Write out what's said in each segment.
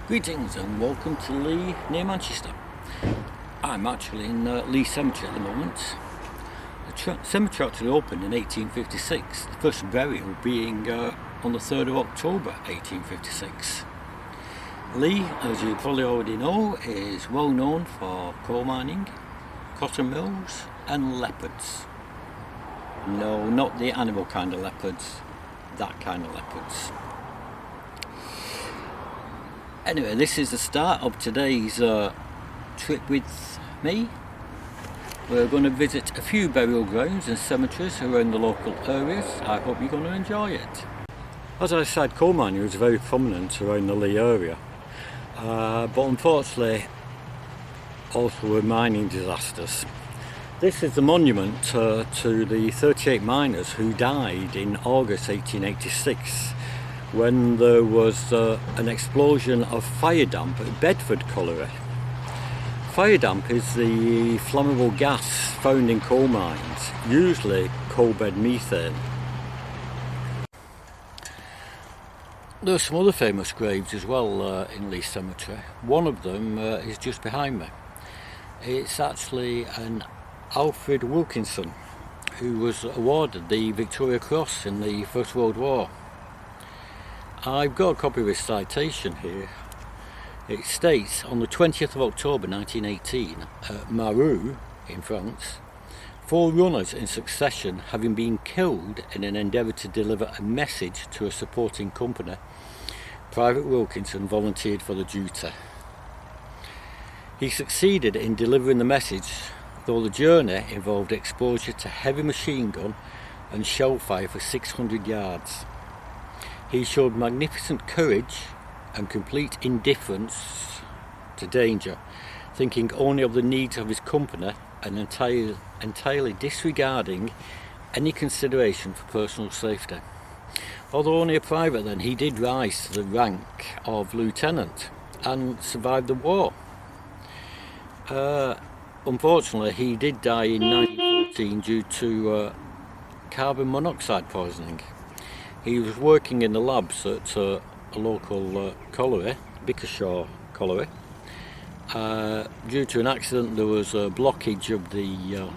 Greetings and welcome to Lee near Manchester. I'm actually in Lee Cemetery at the moment. The cemetery actually opened in 1856, the first burial being on the 3rd of October 1856. Lee, as you probably already know, is well known for coal mining, cotton mills and leopards. No, not the animal kind of leopards, that kind of leopards. Anyway, this is the start of today's trip with me. We're going to visit a few burial grounds and cemeteries around the local areas. I hope you're going to enjoy it. As I said, coal mining is very prominent around the Lee area, but unfortunately also with mining disasters. This is the monument to the 38 miners who died in August 1886 when there was an explosion of fire damp at Bedford Colliery. Fire damp is the flammable gas found in coal mines, usually coal bed methane. There are some other famous graves as well in Lee Cemetery. One of them is just behind me. It's actually an Alfred Wilkinson, who was awarded the Victoria Cross in the First World War. I've got a copy of his citation here. It states, on the 20th of October 1918 at Mareux in France, 4 runners in succession having been killed in an endeavour to deliver a message to a supporting company, Private Wilkinson volunteered for the duty. He succeeded in delivering the message, though the journey involved exposure to heavy machine gun and shell fire for 600 yards. He showed magnificent courage and complete indifference to danger, thinking only of the needs of his company and entirely disregarding any consideration for personal safety. Although only a private then, he did rise to the rank of lieutenant and survived the war. Unfortunately, he did die in 1914 due to carbon monoxide poisoning. He was working in the labs at a local colliery, Bickershaw Colliery. Due to an accident, there was a blockage of the,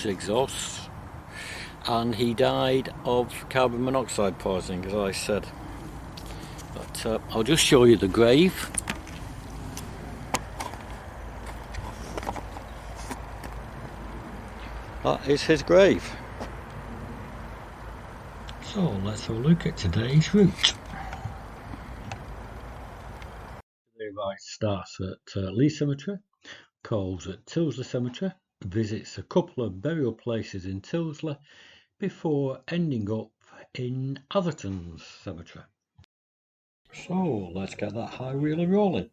exhaust, and he died of carbon monoxide poisoning, as I said. But I'll just show you the grave. That is his grave. So let's have a look at today's route. Today ride starts at Lee Cemetery, calls at Tyldesley Cemetery, visits a couple of burial places in Tyldesley before ending up in Atherton's Cemetery. So let's get that high wheeler rolling.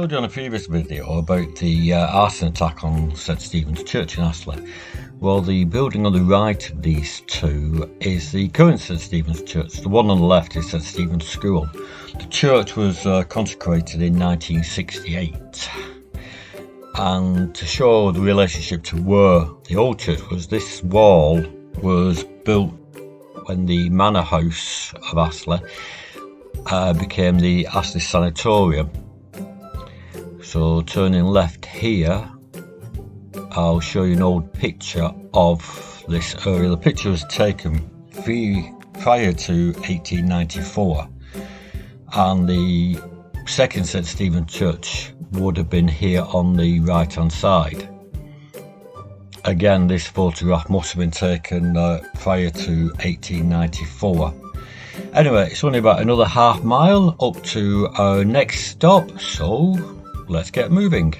showed you on a previous video about the arson attack on St Stephen's Church in Astley. Well, the building on the right of these two is the current St Stephen's Church. The one on the left is St Stephen's School. The church was consecrated in 1968. And to show the relationship to where the old church was, this wall was built when the manor house of Astley became the Astley Sanatorium. So turning left here, I'll show you an old picture of this area. The picture was taken prior to 1894, and the second St Stephen's Church would have been here on the right hand side. Again, this photograph must have been taken prior to 1894. Anyway, it's only about another half mile up to our next stop, so let's get moving.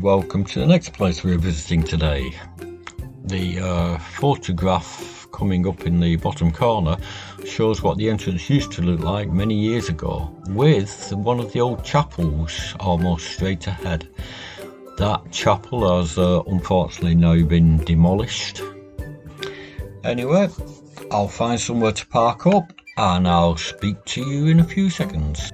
Welcome to the next place we're visiting today. The photograph coming up in the bottom corner shows what the entrance used to look like many years ago, with one of the old chapels almost straight ahead. That chapel has unfortunately now been demolished. Anyway, I'll find somewhere to park up and I'll speak to you in a few seconds.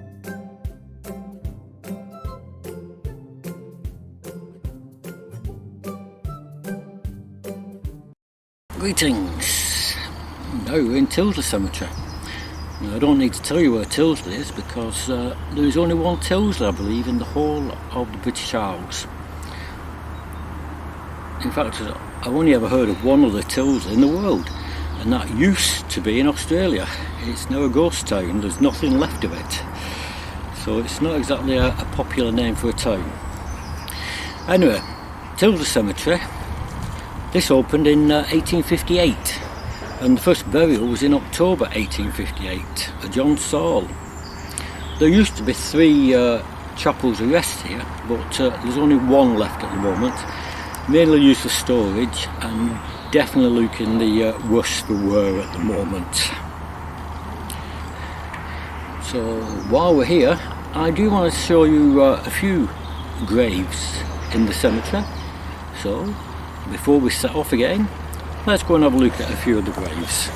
Greetings! Now we're in Tyldesley Cemetery. Now, I don't need to tell you where Tyldesley is because there is only one Tyldesley, I believe, in the whole of the British Isles. In fact, I've only ever heard of one other Tyldesley in the world, and that used to be in Australia. It's now a ghost town, there's nothing left of it. So it's not exactly a popular name for a town. Anyway, Tyldesley Cemetery. This opened in 1858, and the first burial was in October 1858 at John Saul. There used to be 3 chapels of rest here, but there's only one left at the moment, mainly used for storage and definitely looking the worse for wear at the moment. So while we're here, I do want to show you a few graves in the cemetery. So before we set off again, let's go and have a look at a few of the graves.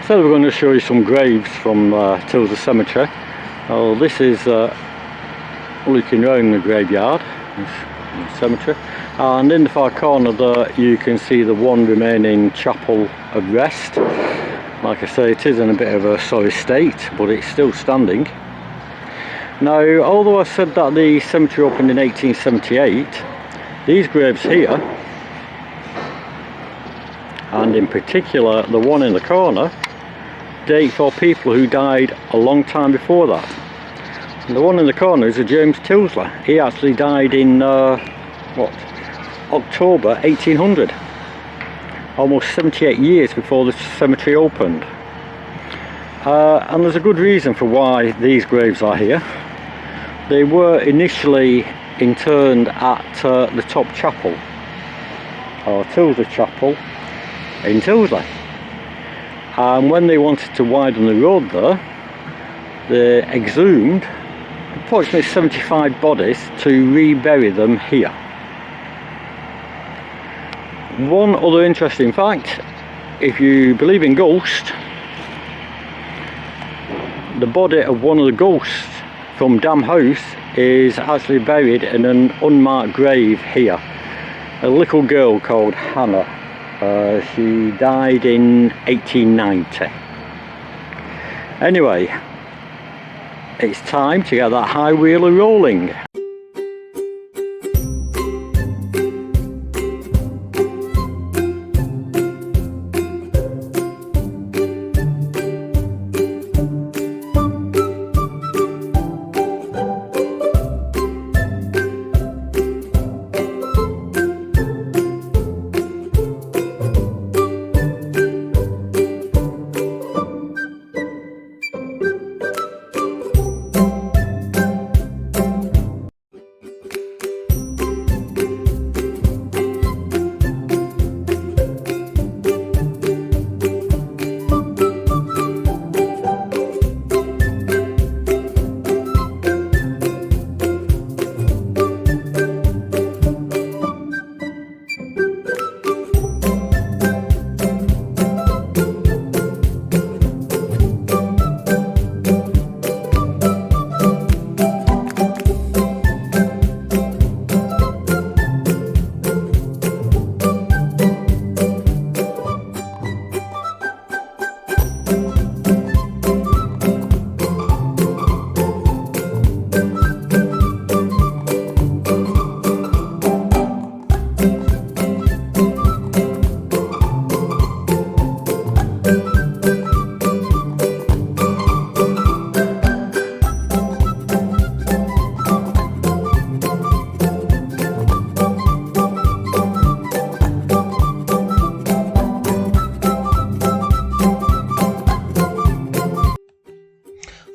So we're going to show you some graves from Tyldesley Cemetery. Oh, this is looking round the graveyard, the cemetery, and in the far corner there you can see the one remaining chapel of rest. Like I say, it is in a bit of a sorry state, but it's still standing. Now, although I said that the cemetery opened in 1878, these graves here, and in particular the one in the corner, date for people who died a long time before that. And the one in the corner is a James Tyldesley. He actually died in October 1800, almost 78 years before the cemetery opened. And there's a good reason for why these graves are here. They were initially interned at the top chapel, or Tyldesley Chapel in Tyldesley. And when they wanted to widen the road there, they exhumed approximately 75 bodies to rebury them here. One other interesting fact, if you believe in ghosts, the body of one of the ghosts from Dam House is actually buried in an unmarked grave here. A little girl called Hannah. She died in 1890. Anyway, it's time to get that high wheeler rolling.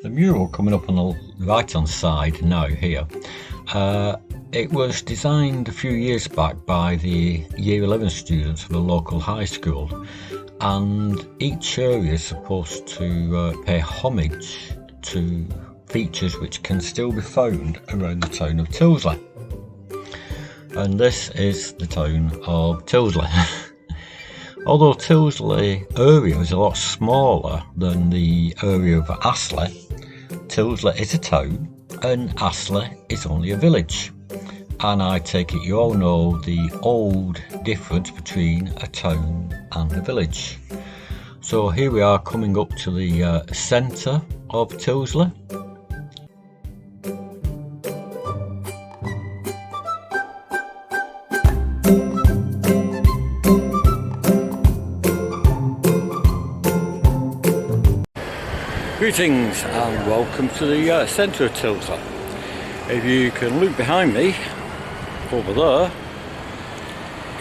The mural coming up on the right hand side now here, it was designed a few years back by the Year 11 students of a local high school, and each area is supposed to pay homage to features which can still be found around the town of Tyldesley. And this is the town of Tyldesley. Although Tyldesley area is a lot smaller than the area of Astley, Tyldesley is a town and Astley is only a village. And I take it you all know the old difference between a town and a village. So here we are coming up to the centre of Tyldesley. Greetings and welcome to the centre of Tyldesley. If you can look behind me, over there,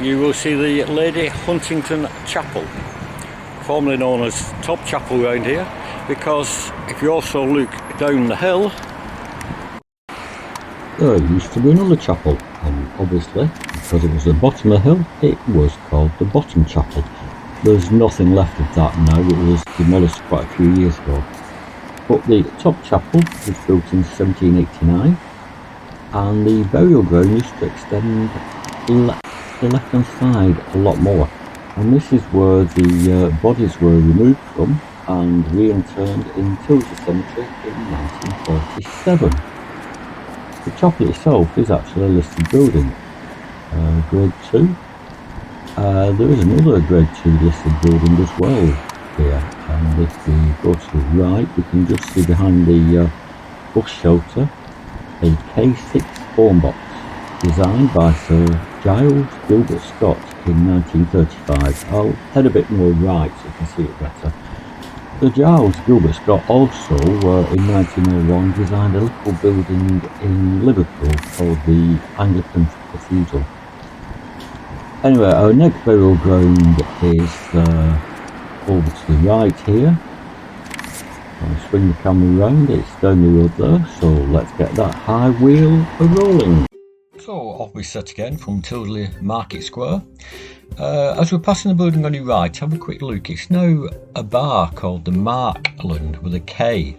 you will see the Lady Huntington Chapel, formerly known as Top Chapel around here, because if you also look down the hill, there used to be another chapel, and obviously, because it was the bottom of the hill, it was called the Bottom Chapel. There's nothing left of that now, it was demolished quite a few years ago. But the Top Chapel was built in 1789, and the burial ground used to extend to the left hand side a lot more. And this is where the bodies were removed from and reinterred in Tyldesley Cemetery in 1947. The chapel itself is actually a listed building, Grade 2. There is another Grade 2 listed building as well here, and if we go to the right we can just see behind the bus shelter a K6 phone box designed by Sir Giles Gilbert Scott in 1935. I'll head a bit more right so you can see it better. Sir Giles Gilbert Scott also in 1901 designed a little building in Liverpool called the Anglican Cathedral. Anyway, our next burial ground is over to the right here. I'll swing the camera around, it's down the road there, so let's get that high wheel a-rolling. So off we set again from Tyldesley Market Square. As we're passing the building on your right, have a quick look. It's now a bar called the Markland with a K,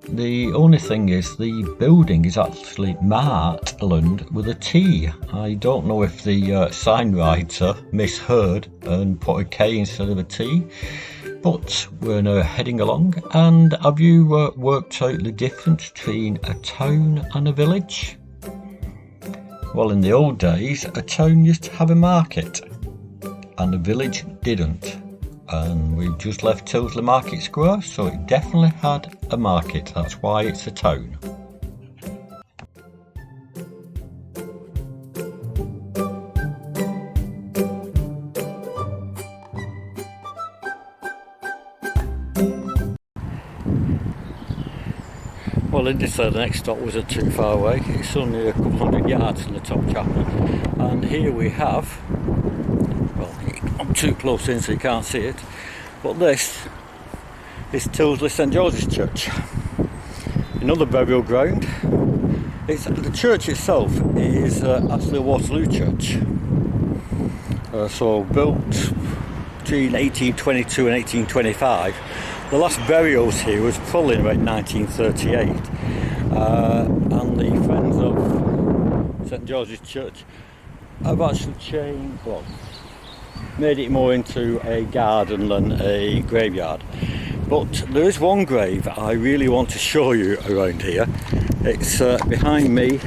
The only thing is the building is actually Martland with a T. I don't know if the sign writer misheard and put a K instead of a T, but we're now heading along. And have you worked out the difference between a town and a village? Well, in the old days, a town used to have a market and a village didn't. And we've just left Tyldesley Market Square, so it definitely had a market. That's why it's a town. Well, I did say the next stop wasn't too far away. It's only a couple hundred yards from the top chapel. And here we have, well, I'm too close in so you can't see it, but this is Tyldesley St George's Church. Another burial ground. The church itself is Astley Waterloo Church. So built between 1822 and 1825. The last burials here was probably in about 1938. And the Friends of St George's Church have actually made it more into a garden than a graveyard. But there is one grave I really want to show you around here. It's behind me,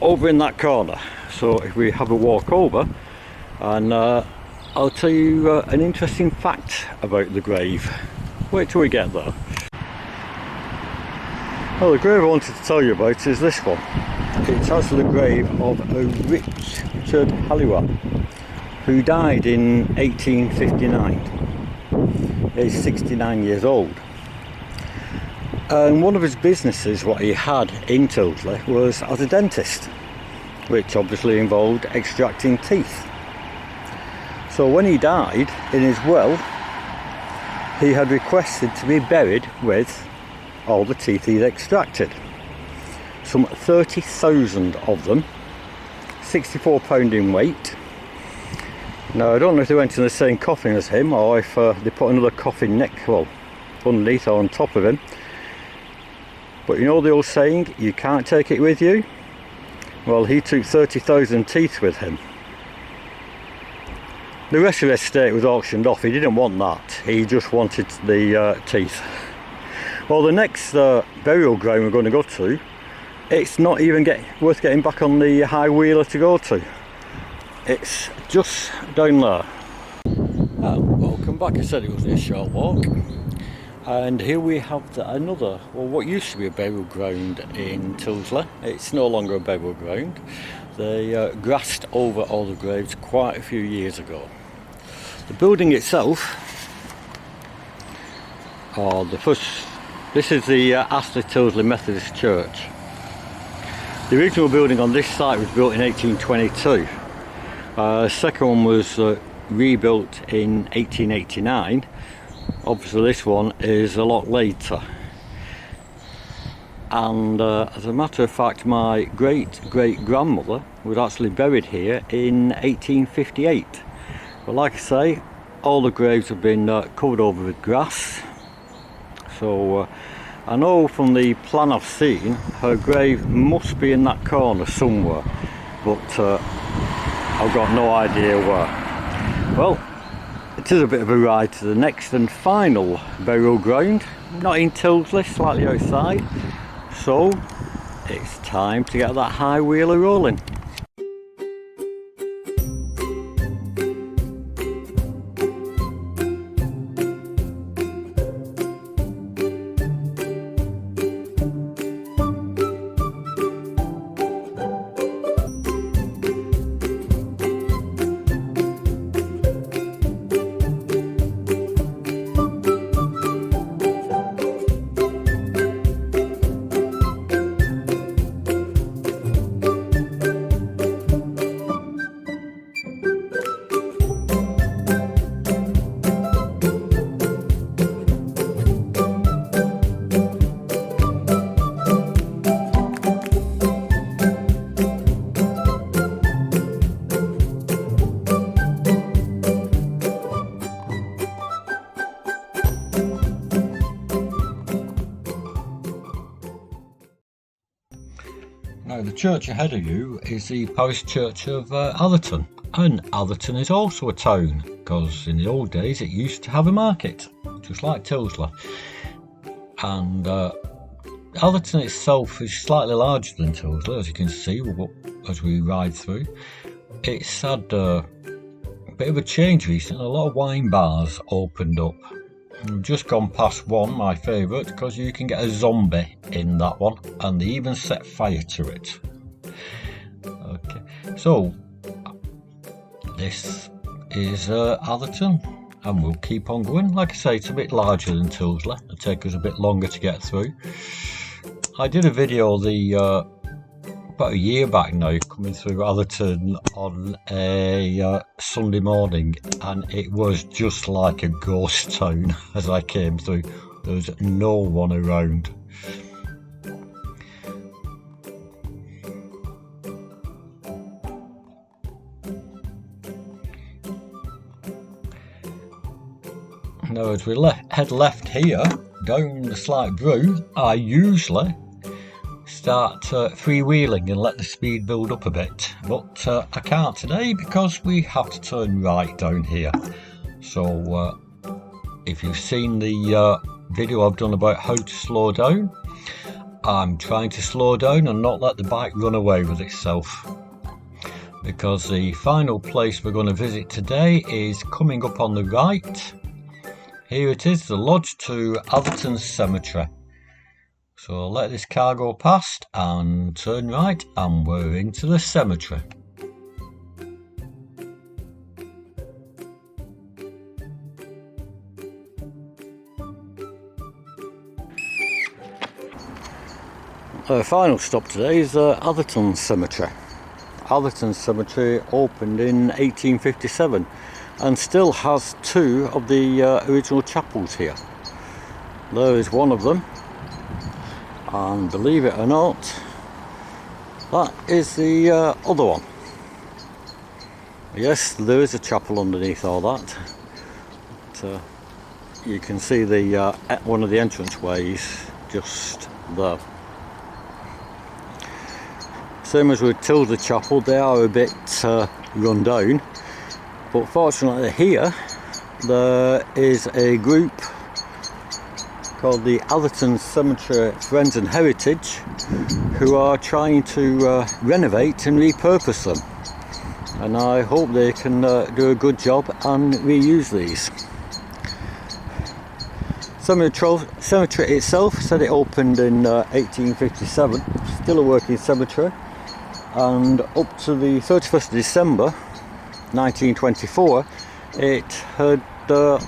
over in that corner. So if we have a walk over, and I'll tell you an interesting fact about the grave. Wait till we get there. Well, the grave I wanted to tell you about is this one. It's actually the grave of a Richard Halliwell, who died in 1859. He's 69 years old. And one of his businesses, what he had in Tyldesley, was as a dentist, which obviously involved extracting teeth. So when he died, in his will, he had requested to be buried with all the teeth he'd extracted. Some 30,000 of them, 64 pound in weight. Now I don't know if they went in the same coffin as him, or if they put another coffin underneath or on top of him. But you know the old saying, you can't take it with you? Well, he took 30,000 teeth with him. The rest of the estate was auctioned off. He didn't want that. He just wanted the teeth. Well, the next burial ground we're going to go to, it's not even worth getting back on the high wheeler to go to. It's just down there. Welcome back. I said it was a short walk. And here we have what used to be a burial ground in Tyldesley. It's no longer a burial ground. They grassed over all the graves quite a few years ago. The building itself, this is the Astley-Tyldesley Methodist Church. The original building on this site was built in 1822. The second one was rebuilt in 1889. Obviously this one is a lot later. And as a matter of fact, my great-great-grandmother was actually buried here in 1858. But like I say, all the graves have been covered over with grass. So I know from the plan I've seen, her grave must be in that corner somewhere. But I've got no idea where. Well, it is a bit of a ride to the next and final burial ground. Not in Tyldesley, slightly outside. So, it's time to get that high wheeler rolling. Now the church ahead of you is the parish church of Atherton, and Atherton is also a town because in the old days it used to have a market, just like Tilsley. And Atherton itself is slightly larger than Tilsley, as you can see as we ride through. It's had a bit of a change recently. A lot of wine bars opened up. We've just gone past one, my favourite, because you can get a zombie in that one, and they even set fire to it. Okay, so this is Atherton, and we'll keep on going. Like I say, it's a bit larger than Tilsley. It'll take us a bit longer to get through. I did a video about a year back now, coming through Atherton on a Sunday morning, and it was just like a ghost town as I came through. There was no one around. Now as we head left here, down the slight brew, I usually start freewheeling and let the speed build up a bit, but I can't today because we have to turn right down here. So if you've seen the video I've done about how to slow down, I'm trying to slow down and not let the bike run away with itself, because the final place we're going to visit today is coming up on the right. Here it is, the lodge to Atherton Cemetery. So I'll let this car go past and turn right, and we're into the cemetery. Our final stop today is Atherton Cemetery. Atherton Cemetery opened in 1857 and still has two of the original chapels here. There is one of them, and believe it or not, that is the other one. Yes, there is a chapel underneath all that. But, you can see the one of the entrance ways just there. Same as with Tilsley Chapel, they are a bit run down, but fortunately here there is a group called the Atherton Cemetery Friends and Heritage, who are trying to renovate and repurpose them, and I hope they can do a good job and reuse these. Cemetery itself said it opened in 1857, still a working cemetery, and up to the 31st of December 1924 it had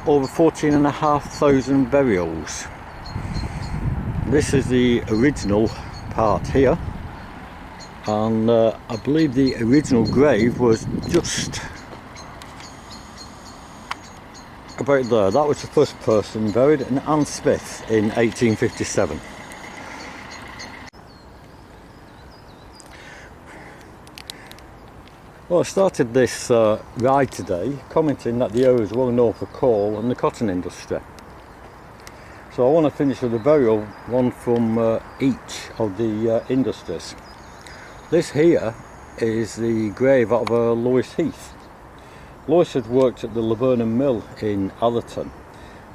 over 14,500 burials. This is the original part here, and I believe the original grave was just about there. That was the first person buried, in Anne Smith in 1857. Well, I started this ride today commenting that the area is well known for coal and the cotton industry. So I want to finish with a burial, one from each of the industries. This here is the grave of Lois Heath. Lois had worked at the Laburnum Mill in Atherton,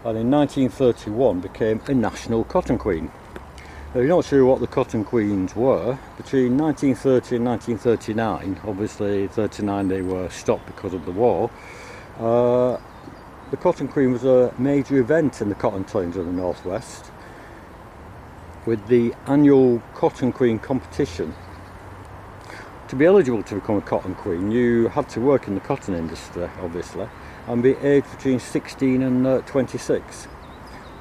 and in 1931 became a national cotton queen. Now, you're not sure what the cotton queens were. Between 1930 and 1939, obviously 39 they were stopped because of the war, the cotton queen was a major event in the cotton towns of the northwest, with the annual cotton queen competition. To be eligible to become a cotton queen, you had to work in the cotton industry, obviously, and be aged between 16 and 26.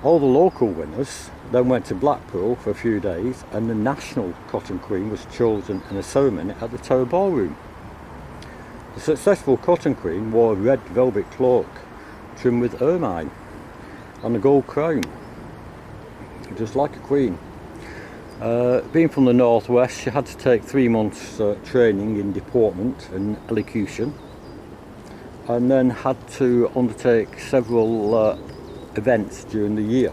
All the local winners then went to Blackpool for a few days, and the national cotton queen was chosen in a ceremony at the Tower Ballroom. The successful cotton queen wore a red velvet cloak trimmed with ermine and a gold crown, just like a queen. Being from the northwest, she had to take 3 months training in deportment and elocution, and then had to undertake several events during the year.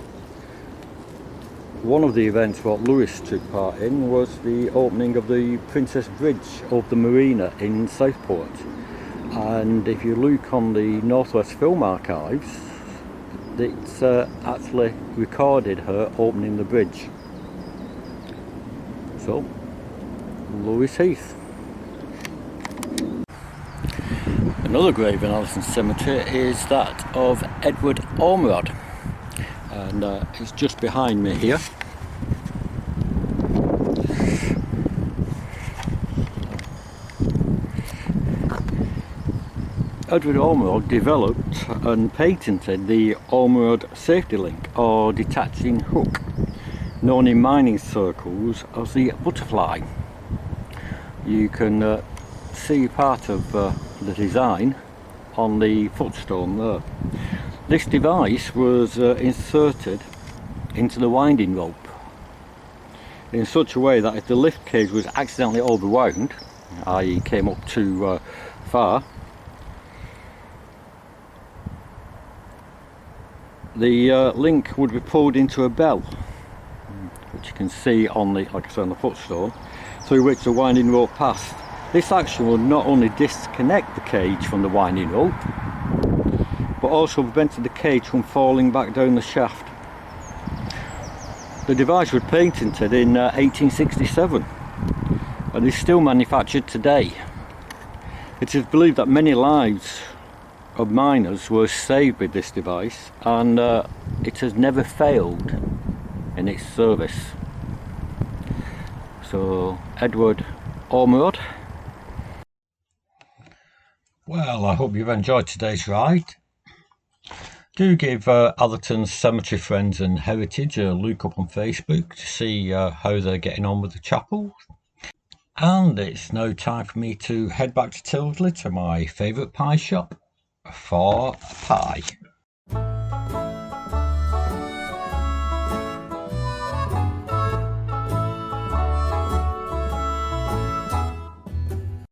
one of the events what Lewis took part in was the opening of the Princess Bridge of the Marina in Southport. And if you look on the Northwest Film Archives, it's actually recorded her opening the bridge. So, Lewis Heath. Another grave in Ellison Cemetery is that of Edward Ormerod, and it's just behind me here. Edward Ormerod developed and patented the Ormerod safety link, or detaching hook, known in mining circles as the butterfly. You can see part of the design on the footstone there. This device was inserted into the winding rope in such a way that if the lift cage was accidentally overwound, i.e. came up too far, the link would be pulled into a bell, which you can see on the, like I said, on the footstone, through which the winding rope passed. This action will not only disconnect the cage from the winding rope, but also prevented the cage from falling back down the shaft. The device was patented in 1867 and is still manufactured today. It is believed that many lives of miners were saved with this device, and it has never failed in its service. So, Edward Ormerod. Well, I hope you've enjoyed today's ride. Do give Atherton's Cemetery Friends and Heritage a look up on Facebook to see how they're getting on with the chapel. And it's now time for me to head back to Tilsley to my favourite pie shop for a pie.